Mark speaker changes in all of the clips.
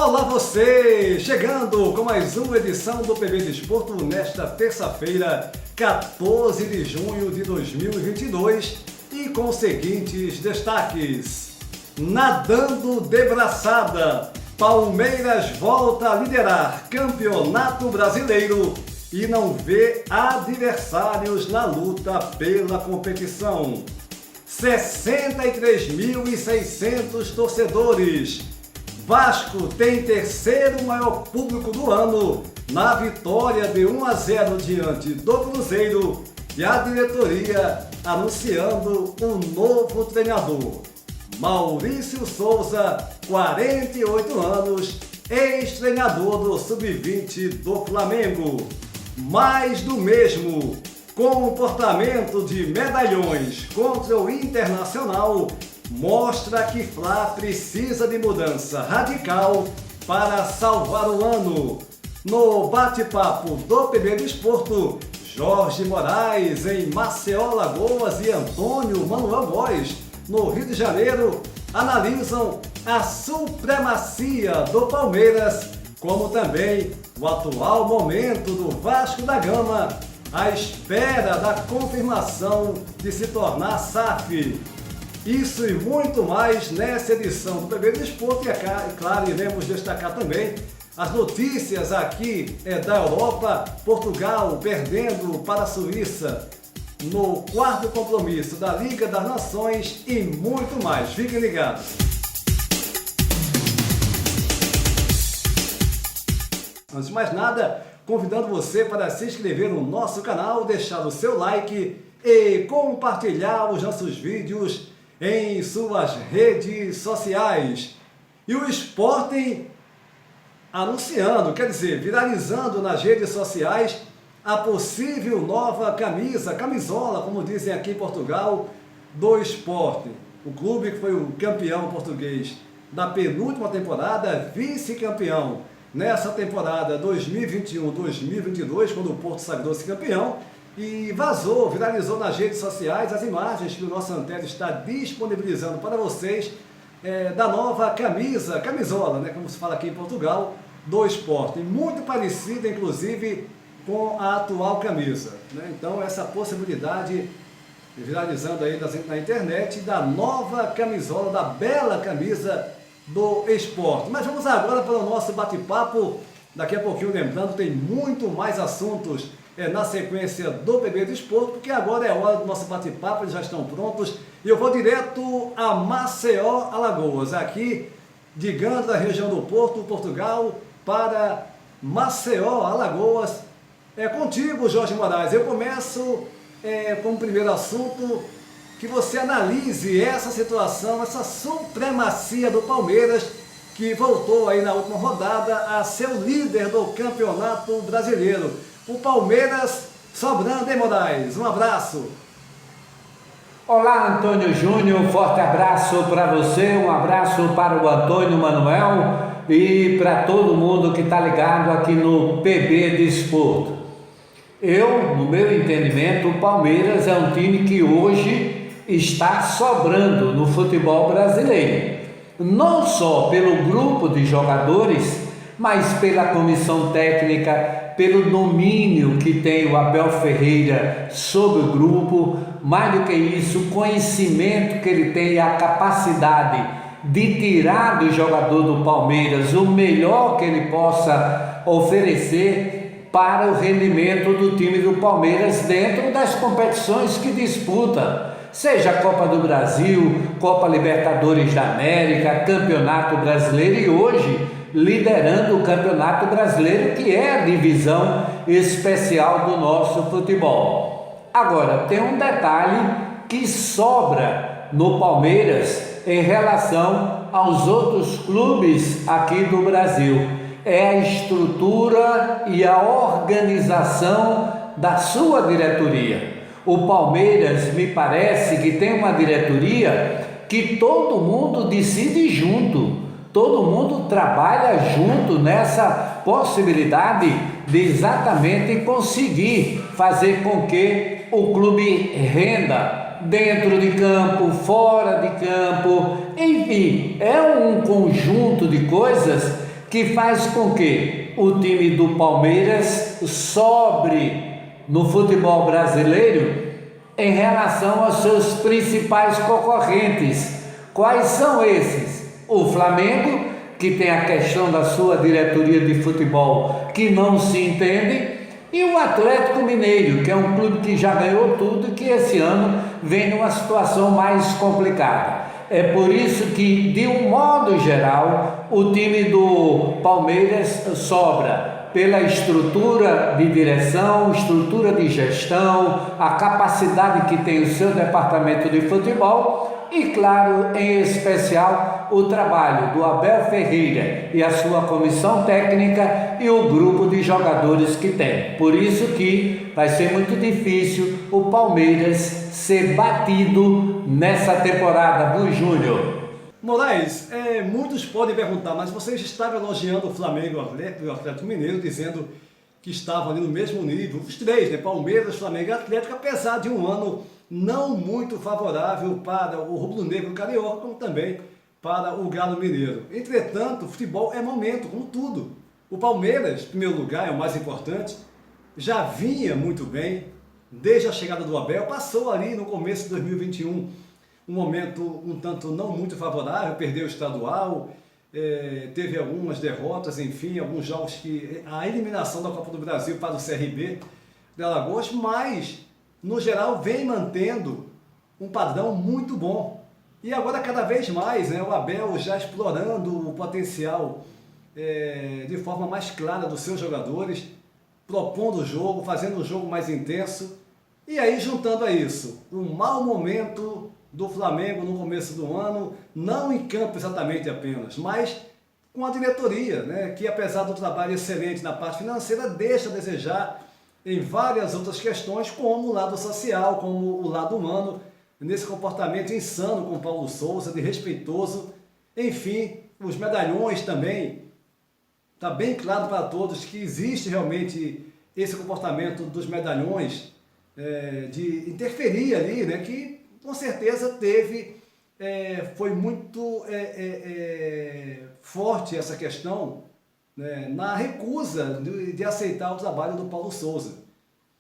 Speaker 1: Olá você! Chegando com mais uma edição do PB Desporto nesta terça-feira, 14 de junho de 2022 e com os seguintes destaques. Nadando de braçada, Palmeiras volta a liderar Campeonato Brasileiro e não vê adversários na luta pela competição. 63.600 torcedores. Vasco tem terceiro maior público do ano na vitória de 1-0 diante do Cruzeiro e a diretoria anunciando um novo treinador. Maurício Souza, 48 anos, ex-treinador do Sub-20 do Flamengo. Mais do mesmo, comportamento de medalhões contra o Internacional mostra que Fla precisa de mudança radical para salvar o ano. No bate-papo do PB Desporto, Jorge Moraes em Maceió, Alagoas e Antônio Manuel Góes, no Rio de Janeiro, analisam a supremacia do Palmeiras, como também o atual momento do Vasco da Gama, à espera da confirmação de se tornar SAF. Isso e muito mais nessa edição do PB Desporto e, claro, iremos destacar também as notícias aqui da Europa, Portugal perdendo para a Suíça no quarto compromisso da Liga das Nações e muito mais. Fiquem ligados. Antes de mais nada, convidando você para se inscrever no nosso canal, deixar o seu like e compartilhar os nossos vídeos em suas redes sociais. E o Sporting anunciando, quer dizer, viralizando nas redes sociais a possível nova camisola, como dizem aqui em Portugal, do Sporting. O clube que foi o campeão português da penúltima temporada, vice-campeão nessa temporada 2021-2022, quando o Porto sagrou-se campeão, e viralizou nas redes sociais as imagens que o nosso Antero está disponibilizando para vocês da nova camisola, né, como se fala aqui em Portugal, do Sporting, muito parecida inclusive com a atual camisa, né? Então essa possibilidade viralizando aí na internet da nova camisola, da bela camisa do Sporting. Mas vamos agora para o nosso bate-papo. Daqui a pouquinho, lembrando, tem muito mais assuntos na sequência do PB Desporto, porque agora é a hora do nosso bate-papo, eles já estão prontos. E eu vou direto a Maceió, Alagoas, aqui de Ganda, da região do Porto, Portugal, para Maceió, Alagoas. É contigo, Jorge Moraes. Eu começo com o primeiro assunto, que você analise essa situação, essa supremacia do Palmeiras, que voltou aí na última rodada a ser o líder do Campeonato Brasileiro. O Palmeiras sobrando, hein, Moraes? Um abraço.
Speaker 2: Olá, Antônio Júnior, um forte abraço para você, um abraço para o Antônio Manuel e para todo mundo que está ligado aqui no PB Desporto. No meu entendimento, o Palmeiras é um time que hoje está sobrando no futebol brasileiro. Não só pelo grupo de jogadores, mas pela comissão técnica, pelo domínio que tem o Abel Ferreira sobre o grupo, mais do que isso, o conhecimento que ele tem e a capacidade de tirar do jogador do Palmeiras o melhor que ele possa oferecer para o rendimento do time do Palmeiras dentro das competições que disputa, seja a Copa do Brasil, Copa Libertadores da América, Campeonato Brasileiro e hoje liderando o Campeonato Brasileiro, que é a divisão especial do nosso futebol. Agora, tem um detalhe que sobra no Palmeiras em relação aos outros clubes aqui do Brasil. É a estrutura e a organização da sua diretoria. O Palmeiras, me parece que tem uma diretoria que todo mundo decide junto, todo mundo trabalha junto nessa possibilidade de exatamente conseguir fazer com que o clube renda dentro de campo, fora de campo, enfim, é um conjunto de coisas que faz com que o time do Palmeiras sobre no futebol brasileiro em relação aos seus principais concorrentes. Quais são esses? O Flamengo, que tem a questão da sua diretoria de futebol que não se entende, e o Atlético Mineiro, que é um clube que já ganhou tudo e que esse ano vem numa situação mais complicada. É por isso que, de um modo geral, o time do Palmeiras sobra pela estrutura de direção, estrutura de gestão, a capacidade que tem o seu departamento de futebol e, claro, em especial, o trabalho do Abel Ferreira e a sua comissão técnica e o grupo de jogadores que tem. Por isso que vai ser muito difícil o Palmeiras ser batido nessa temporada do Júnior.
Speaker 1: Moraes, muitos podem perguntar, mas vocês estavam elogiando o Flamengo e o Atlético Mineiro, dizendo que estavam ali no mesmo nível, os três, né? Palmeiras, Flamengo e Atlético, apesar de um ano não muito favorável para o rubro-negro carioca, como também para o Galo Mineiro. Entretanto, o futebol é momento, como tudo. O Palmeiras, em primeiro lugar, é o mais importante, já vinha muito bem, desde a chegada do Abel, passou ali no começo de 2021, um momento um tanto não muito favorável, perdeu o estadual, teve algumas derrotas, enfim, alguns jogos que a eliminação da Copa do Brasil para o CRB de Alagoas, mas no geral vem mantendo um padrão muito bom. E agora cada vez mais, né, o Abel já explorando o potencial de forma mais clara dos seus jogadores, propondo o jogo, fazendo o jogo mais intenso, e aí juntando a isso um mau momento do Flamengo no começo do ano, não em campo exatamente apenas, mas com a diretoria, né, que apesar do trabalho excelente na parte financeira, deixa a desejar em várias outras questões, como o lado social, como o lado humano, nesse comportamento insano com Paulo Souza, desrespeitoso, enfim, os medalhões também, está bem claro para todos que existe realmente esse comportamento dos medalhões, de interferir ali, né, que com certeza foi muito forte essa questão, né, na recusa de aceitar o trabalho do Paulo Souza.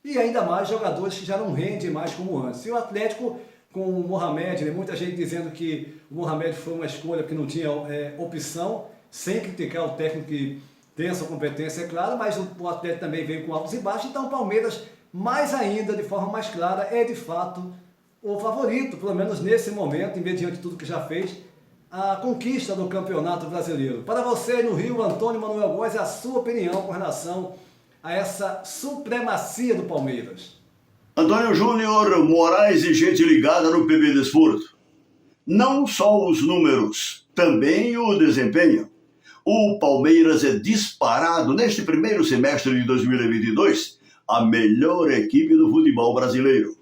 Speaker 1: E ainda mais jogadores que já não rendem mais como antes. E o Atlético com o Mohamed, né, muita gente dizendo que o Mohamed foi uma escolha que não tinha opção, sem criticar o técnico que tem essa competência, é claro, mas o Atlético também veio com altos e baixos, então o Palmeiras, mais ainda, de forma mais clara, é de fato o favorito, pelo menos nesse momento, mediante tudo que já fez, a conquista do Campeonato Brasileiro. Para você no Rio, Antônio Manuel Góes, a sua opinião com relação a essa supremacia do Palmeiras.
Speaker 3: Antônio Júnior, Moraes e gente ligada no PB Desporto. Não só os números, também o desempenho. O Palmeiras é disparado neste primeiro semestre de 2022 a melhor equipe do futebol brasileiro.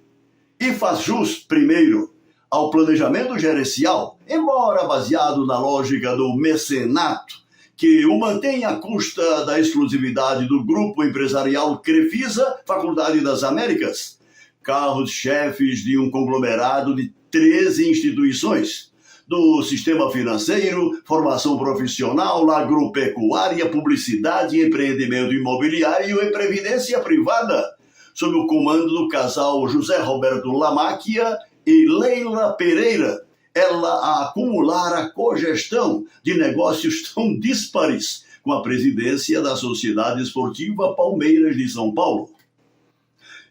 Speaker 3: E faz jus, primeiro, ao planejamento gerencial, embora baseado na lógica do mecenato, que o mantém à custa da exclusividade do grupo empresarial Crefisa, Faculdade das Américas, carros-chefes de um conglomerado de 13 instituições, do sistema financeiro, formação profissional, agropecuária, publicidade, empreendimento imobiliário e previdência privada, sob o comando do casal José Roberto Lamáquia e Leila Pereira, ela a acumular a cogestão de negócios tão díspares com a presidência da Sociedade Esportiva Palmeiras de São Paulo.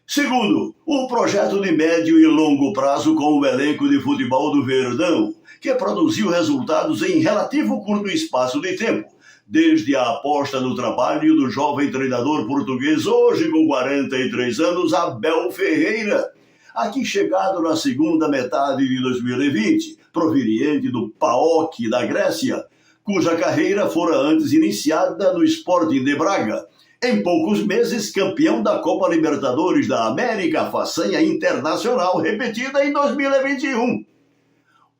Speaker 3: Segundo, o projeto de médio e longo prazo com o elenco de futebol do Verdão, que produziu resultados em relativo curto espaço de tempo, desde a aposta no trabalho do jovem treinador português, hoje com 43 anos, Abel Ferreira, aqui chegado na segunda metade de 2020, proveniente do PAOK da Grécia, cuja carreira fora antes iniciada no Sporting de Braga. Em poucos meses, campeão da Copa Libertadores da América, façanha internacional repetida em 2021.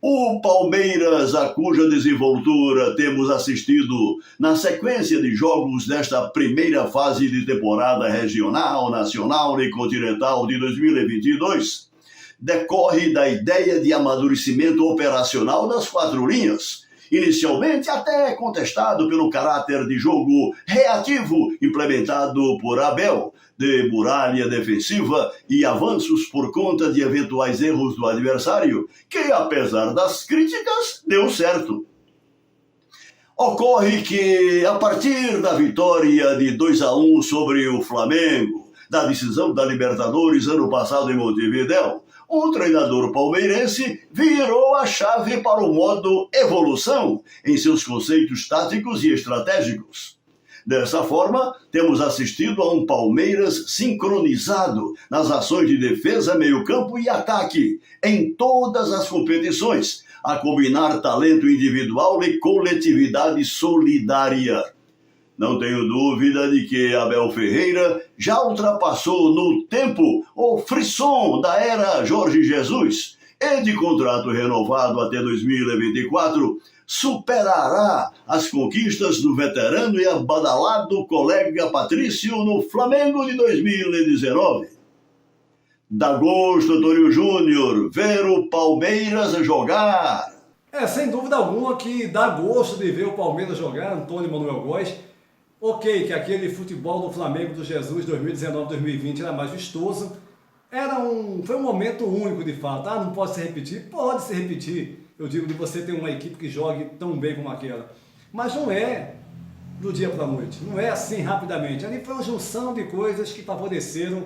Speaker 3: O Palmeiras, a cuja desenvoltura temos assistido na sequência de jogos desta primeira fase de temporada regional, nacional e continental de 2022, decorre da ideia de amadurecimento operacional das quatro linhas, inicialmente até contestado pelo caráter de jogo reativo implementado por Abel, de muralha defensiva e avanços por conta de eventuais erros do adversário, que, apesar das críticas, deu certo. Ocorre que, a partir da vitória de 2-1 sobre o Flamengo, da decisão da Libertadores ano passado em Montevidéu, o treinador palmeirense virou a chave para o modo evolução em seus conceitos táticos e estratégicos. Dessa forma, temos assistido a um Palmeiras sincronizado nas ações de defesa, meio-campo e ataque, em todas as competições, a combinar talento individual e coletividade solidária. Não tenho dúvida de que Abel Ferreira já ultrapassou no tempo o frisson da era Jorge Jesus e, de contrato renovado até 2024, superará as conquistas do veterano e abadalado colega Patrício no Flamengo de 2019. Dá gosto, Antônio Júnior, ver o Palmeiras jogar.
Speaker 1: Sem dúvida alguma que dá gosto de ver o Palmeiras jogar, Antônio Manuel Góes. Ok, que aquele futebol do Flamengo do Jesus 2019-2020 era mais vistoso. Foi um momento único de fato. Não pode se repetir? Pode se repetir. Eu digo de você ter uma equipe que jogue tão bem como aquela. Mas não é do dia para a noite. Não é assim rapidamente. Ali foi uma junção de coisas que favoreceram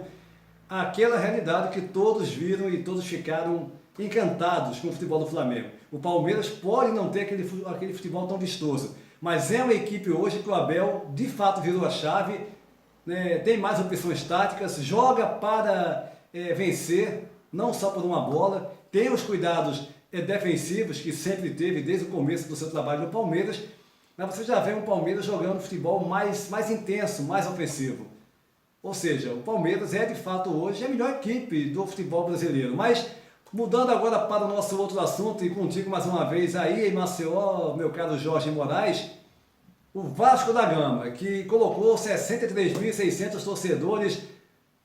Speaker 1: aquela realidade que todos viram e todos ficaram encantados com o futebol do Flamengo. O Palmeiras pode não ter aquele futebol tão vistoso, mas é uma equipe hoje que o Abel de fato virou a chave, né? Tem mais opções táticas, joga para vencer, não só por uma bola, tem os cuidados defensivos que sempre teve desde o começo do seu trabalho no Palmeiras, mas você já vê um Palmeiras jogando futebol mais intenso, mais ofensivo. Ou seja, o Palmeiras é de fato hoje a melhor equipe do futebol brasileiro. Mas mudando agora para o nosso outro assunto e contigo mais uma vez aí em Maceió, meu caro Jorge Moraes, o Vasco da Gama, que colocou 63.600 torcedores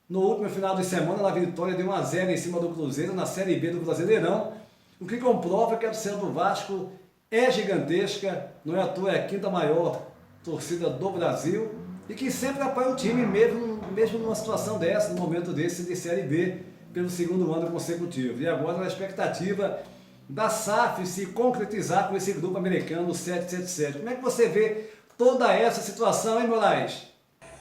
Speaker 1: no último final de semana na vitória de 1-0 em cima do Cruzeiro na Série B do Brasileirão, o que comprova que a torcida do Vasco é gigantesca, não é à toa, é a quinta maior torcida do Brasil e que sempre apoia o time mesmo numa situação dessa, num momento desse de Série B, pelo segundo ano consecutivo. E agora a expectativa da SAF se concretizar com esse grupo americano 777. Como é que você vê toda essa situação, hein, Moraes?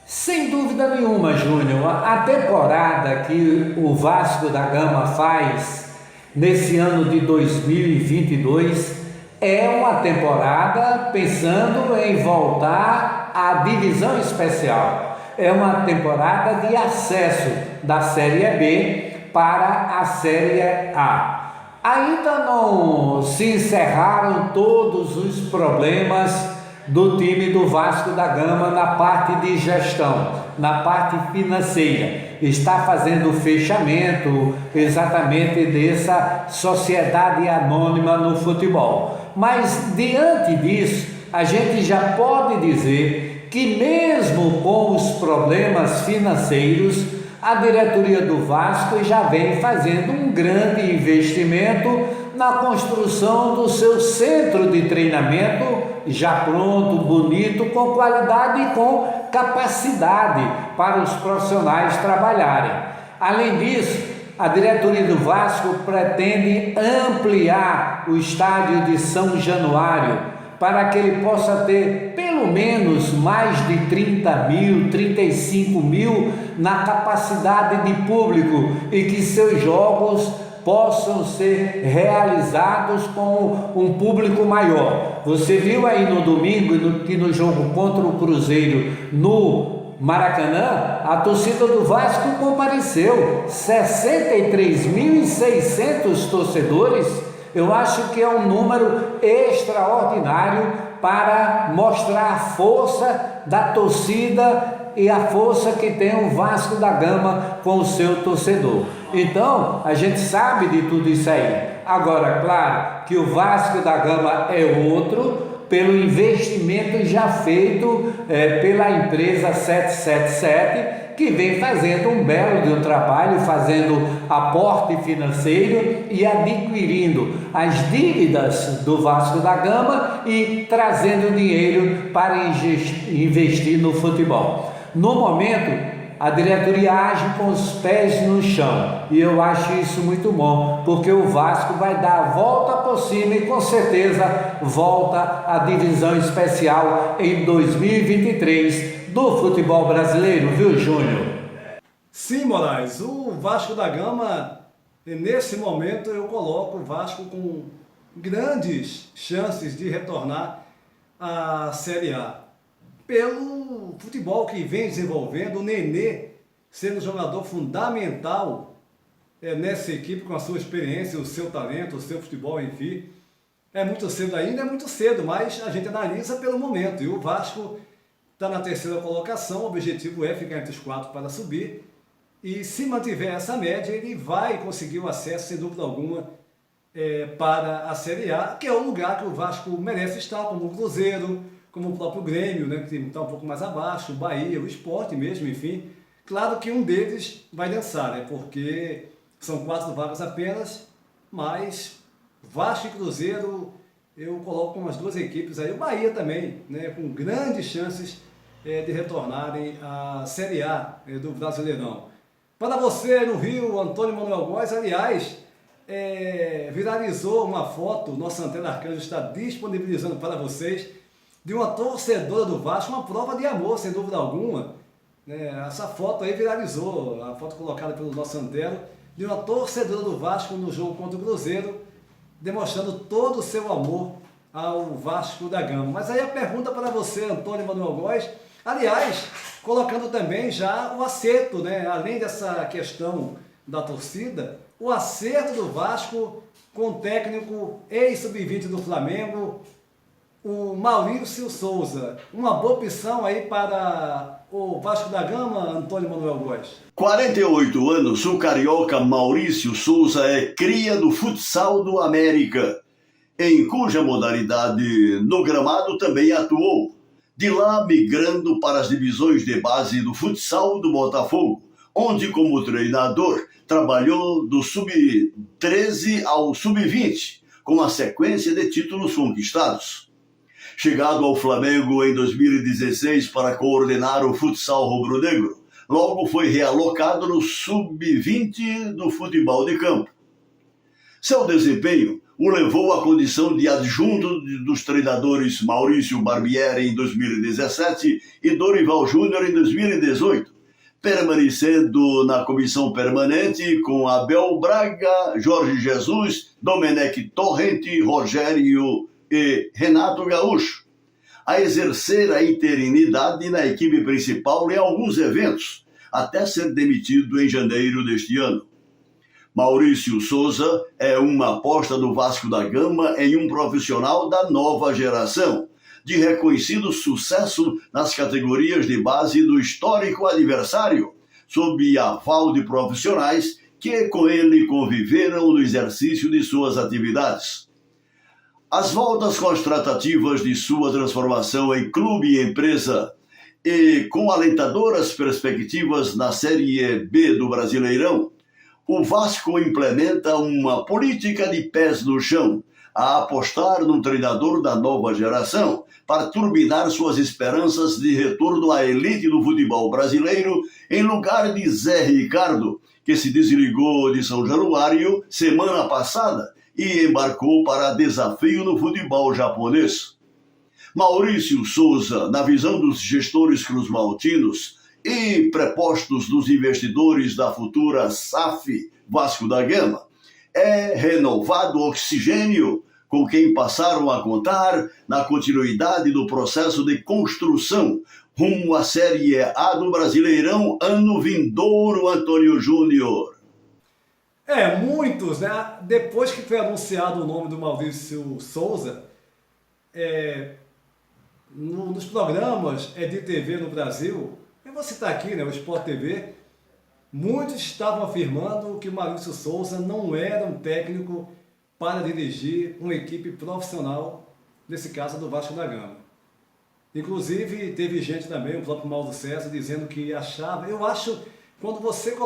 Speaker 2: Sem dúvida nenhuma, Júnior. A temporada que o Vasco da Gama faz nesse ano de 2022 é uma temporada pensando em voltar à divisão especial. É uma temporada de acesso da Série B para a Série A. Ainda não se encerraram todos os problemas do time do Vasco da Gama na parte de gestão, na parte financeira. Está fazendo o fechamento exatamente dessa sociedade anônima no futebol. Mas diante disso, a gente já pode dizer que mesmo com os problemas financeiros, a diretoria do Vasco já vem fazendo um grande investimento na construção do seu centro de treinamento, já pronto, bonito, com qualidade e com capacidade para os profissionais trabalharem. Além disso, a diretoria do Vasco pretende ampliar o estádio de São Januário para que ele possa ter pelo menos mais de 30 mil, 35 mil na capacidade de público e que seus jogos possam ser realizados com um público maior. Você viu aí no domingo que no jogo contra o Cruzeiro no Maracanã, a torcida do Vasco compareceu, 63.600 torcedores. Eu acho que é um número extraordinário para mostrar a força da torcida e a força que tem o Vasco da Gama com o seu torcedor. Então, a gente sabe de tudo isso aí. Agora, claro que o Vasco da Gama é outro, pelo investimento já feito pela empresa 777, que vem fazendo um belo de um trabalho, fazendo aporte financeiro e adquirindo as dívidas do Vasco da Gama e trazendo dinheiro para investir no futebol. No momento, a diretoria age com os pés no chão e eu acho isso muito bom, porque o Vasco vai dar a volta por cima e com certeza volta à divisão especial em 2023 do futebol brasileiro, viu, Júnior?
Speaker 1: Sim, Moraes, o Vasco da Gama, nesse momento eu coloco o Vasco com grandes chances de retornar à Série A. Pelo futebol que vem desenvolvendo, o Nenê sendo um jogador fundamental nessa equipe com a sua experiência, o seu talento, o seu futebol, enfim. É muito cedo ainda, é muito cedo, mas a gente analisa pelo momento. E o Vasco está na terceira colocação, o objetivo é ficar entre os 4 para subir. E se mantiver essa média, ele vai conseguir o acesso, sem dúvida alguma, para a Série A, que é o lugar que o Vasco merece estar, como o Cruzeiro, como o próprio Grêmio, né, que está um pouco mais abaixo, o Bahia, o Sport mesmo, enfim. Claro que um deles vai dançar, né, porque são 4 vagas apenas, mas Vasco e Cruzeiro eu coloco como as 2 equipes aí, o Bahia também, né, com grandes chances de retornarem à Série A do Brasileirão. Para você no Rio, Antônio Manuel Góes, aliás, viralizou uma foto, nossa Antena Arcanjo está disponibilizando para vocês, de uma torcedora do Vasco, uma prova de amor, sem dúvida alguma. Essa foto aí viralizou, a foto colocada pelo nosso Antero, de uma torcedora do Vasco no jogo contra o Cruzeiro, demonstrando todo o seu amor ao Vasco da Gama. Mas aí a pergunta para você, Antônio Manuel Góes, aliás, colocando também já o acerto, né? Além dessa questão da torcida, o acerto do Vasco com o técnico ex-sub-20 do Flamengo, o Maurício Souza. Uma boa opção aí para o Vasco da Gama, Antônio Manuel Góes?
Speaker 3: 48 anos, o carioca Maurício Souza é cria do futsal do América, em cuja modalidade no gramado também atuou, de lá migrando para as divisões de base do futsal do Botafogo, onde como treinador trabalhou do sub-13 ao sub-20, com uma sequência de títulos conquistados. Chegado ao Flamengo em 2016 para coordenar o futsal rubro-negro, logo foi realocado no sub-20 do futebol de campo. Seu desempenho o levou à condição de adjunto dos treinadores Maurício Barbieri em 2017 e Dorival Júnior em 2018, permanecendo na comissão permanente com Abel Braga, Jorge Jesus, Domenech Torrente, Rogério e Renato Gaúcho, a exercer a interinidade na equipe principal em alguns eventos, até ser demitido em janeiro deste ano. Maurício Souza é uma aposta do Vasco da Gama em um profissional da nova geração, de reconhecido sucesso nas categorias de base do histórico adversário, sob aval de profissionais que com ele conviveram no exercício de suas atividades. As voltas com as tratativas de sua transformação em clube e empresa e com alentadoras perspectivas na Série B do Brasileirão, o Vasco implementa uma política de pés no chão, a apostar num treinador da nova geração para turbinar suas esperanças de retorno à elite do futebol brasileiro em lugar de Zé Ricardo, que se desligou de São Januário semana passada e embarcou para desafio no futebol japonês. Maurício Souza, na visão dos gestores cruzmaltinos e prepostos dos investidores da futura SAF Vasco da Gama, é renovado oxigênio com quem passaram a contar na continuidade do processo de construção rumo à Série A do Brasileirão ano vindouro, Antônio Júnior.
Speaker 1: Muitos, né? Depois que foi anunciado o nome do Maurício Souza, nos programas de TV no Brasil, eu vou citar aqui, né, o Sport TV, muitos estavam afirmando que o Maurício Souza não era um técnico para dirigir uma equipe profissional, nesse caso do Vasco da Gama. Inclusive, teve gente também, o próprio Mauro César, dizendo que achava... Eu acho, quando você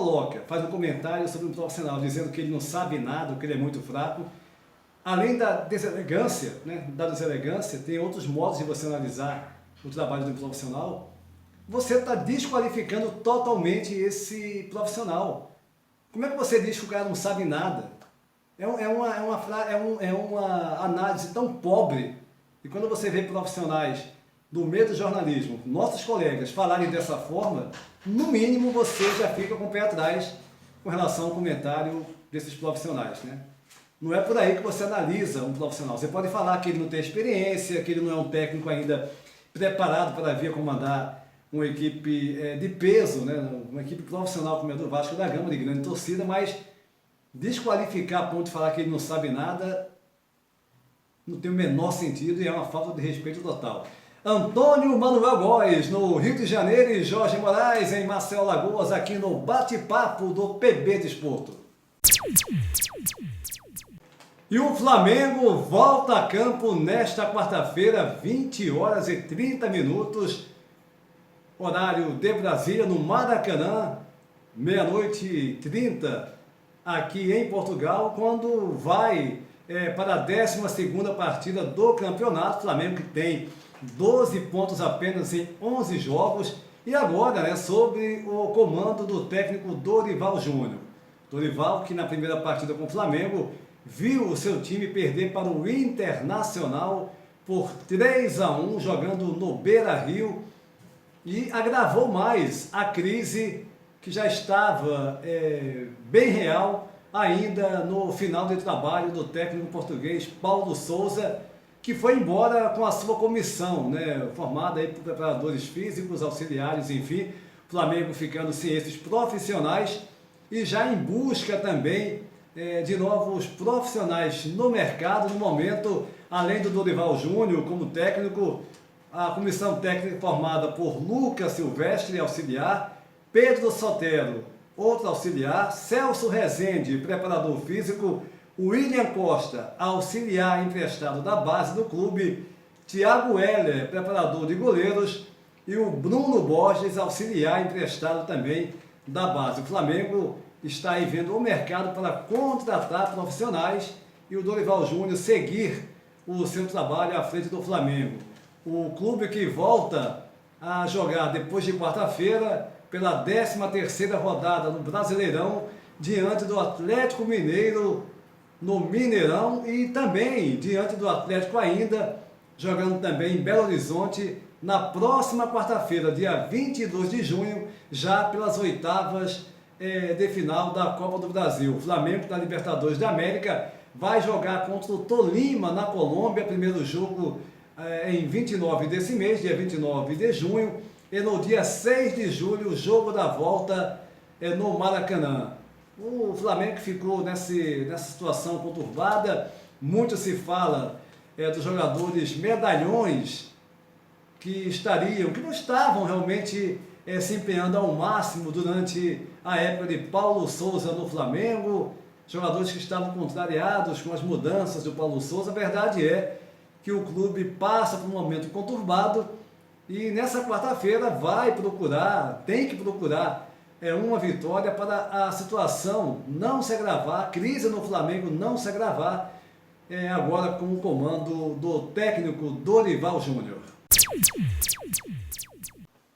Speaker 1: faz um comentário sobre um profissional dizendo que ele não sabe nada, que ele é muito fraco, além da deselegância, né, tem outros modos de você analisar o trabalho do profissional. Você está desqualificando totalmente esse profissional. Como é que você diz que o cara não sabe nada? É uma análise tão pobre. E quando você vê profissionais do meio do jornalismo, nossos colegas, falarem dessa forma, no mínimo você já fica com o pé atrás com relação ao comentário desses profissionais, né? Não é por aí que você analisa um profissional. Você pode falar que ele não tem experiência, que ele não é um técnico ainda preparado para vir comandar uma equipe de peso, né? Uma equipe profissional como é do Vasco da Gama, de grande torcida, mas desqualificar a ponto de falar que ele não sabe nada não tem o menor sentido e é uma falta de respeito total. Antônio Manuel Góes, no Rio de Janeiro, e Jorge Moraes, em Maceió, Alagoas, aqui no Bate-Papo do PB Desporto. E o Flamengo volta a campo nesta quarta-feira, 20 horas e 30 minutos, horário de Brasília, no Maracanã, meia-noite e 30, aqui em Portugal, quando vai para a 12ª partida do campeonato. Flamengo que tem 12 pontos apenas em 11 jogos, e agora, né, sobre o comando do técnico Dorival Júnior. Dorival, que na primeira partida com o Flamengo, viu o seu time perder para o Internacional por 3-1, jogando no Beira-Rio, e agravou mais a crise que já estava bem real ainda no final de trabalho do técnico português Paulo Sousa, que foi embora com a sua comissão, né, formada aí por preparadores físicos, auxiliares, enfim, Flamengo ficando sem esses profissionais e já em busca também de novos profissionais no mercado. No momento, além do Dorival Júnior como técnico, a comissão técnica formada por Lucas Silvestre, auxiliar, Pedro Sotero, outro auxiliar, Celso Rezende, preparador físico, William Costa, auxiliar emprestado da base do clube, Thiago Heller, preparador de goleiros, e o Bruno Borges, auxiliar emprestado também da base. O Flamengo está aí vendo o mercado para contratar profissionais e o Dorival Júnior seguir o seu trabalho à frente do Flamengo. O clube que volta a jogar depois de quarta-feira pela 13ª rodada no Brasileirão, diante do Atlético Mineiro no Mineirão, e também diante do Atlético ainda, jogando também em Belo Horizonte, na próxima quarta-feira, dia 22 de junho, já pelas oitavas de final da Copa do Brasil. O Flamengo da Libertadores da América vai jogar contra o Tolima na Colômbia, primeiro jogo em 29 desse mês, dia 29 de junho, e no dia 6 de julho, o jogo da volta no Maracanã. O Flamengo ficou nessa situação conturbada. Muito se fala dos jogadores medalhões que não estavam realmente se empenhando ao máximo durante a época de Paulo Sousa no Flamengo, jogadores que estavam contrariados com as mudanças do Paulo Sousa. A verdade é que o clube passa por um momento conturbado e nessa quarta-feira tem que procurar uma vitória para a situação não se agravar, a crise no Flamengo não se agravar, agora com o comando do técnico Dorival Júnior.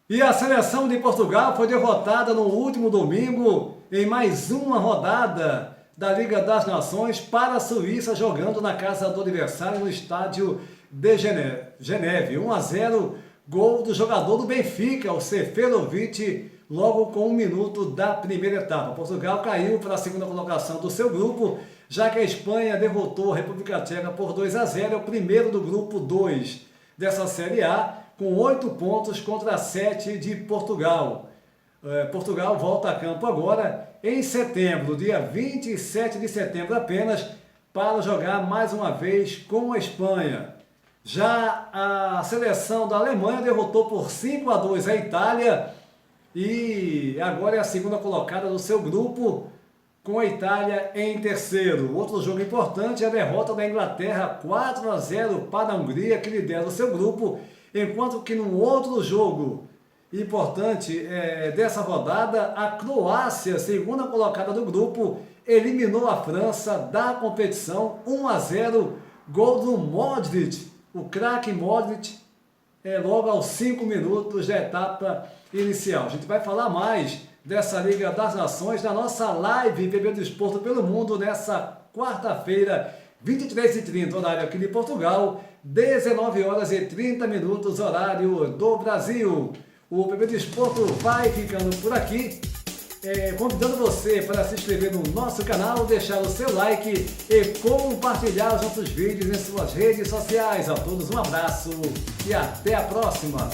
Speaker 1: E a seleção de Portugal foi derrotada no último domingo em mais uma rodada da Liga das Nações para a Suíça, jogando na casa do adversário no estádio de Geneve. 1-0, gol do jogador do Benfica, o Seferovic, logo com 1 minuto da primeira etapa. Portugal caiu para a segunda colocação do seu grupo, já que a Espanha derrotou a República Tcheca por 2-0, é o primeiro do grupo 2 dessa Série A, com 8 pontos contra 7 de Portugal. Portugal volta a campo agora em setembro, dia 27 de setembro apenas, para jogar mais uma vez com a Espanha. Já a seleção da Alemanha derrotou por 5-2 a Itália e agora é a segunda colocada do seu grupo, com a Itália em terceiro. Outro jogo importante é a derrota da Inglaterra 4-0 para a Hungria, que lidera o seu grupo, enquanto que num outro jogo importante dessa rodada, a Croácia, segunda colocada do grupo, eliminou a França da competição 1-0, gol do Modric, o craque Modric, logo aos 5 minutos da etapa inicial. A gente vai falar mais dessa Liga das Nações na nossa live PB do Esporte pelo Mundo nessa quarta-feira, 23h30, horário aqui de Portugal, 19h30, horário do Brasil. O PB do Esporte vai ficando por aqui, convidando você para se inscrever no nosso canal, deixar o seu like e compartilhar os nossos vídeos em suas redes sociais. A todos um abraço e até a próxima!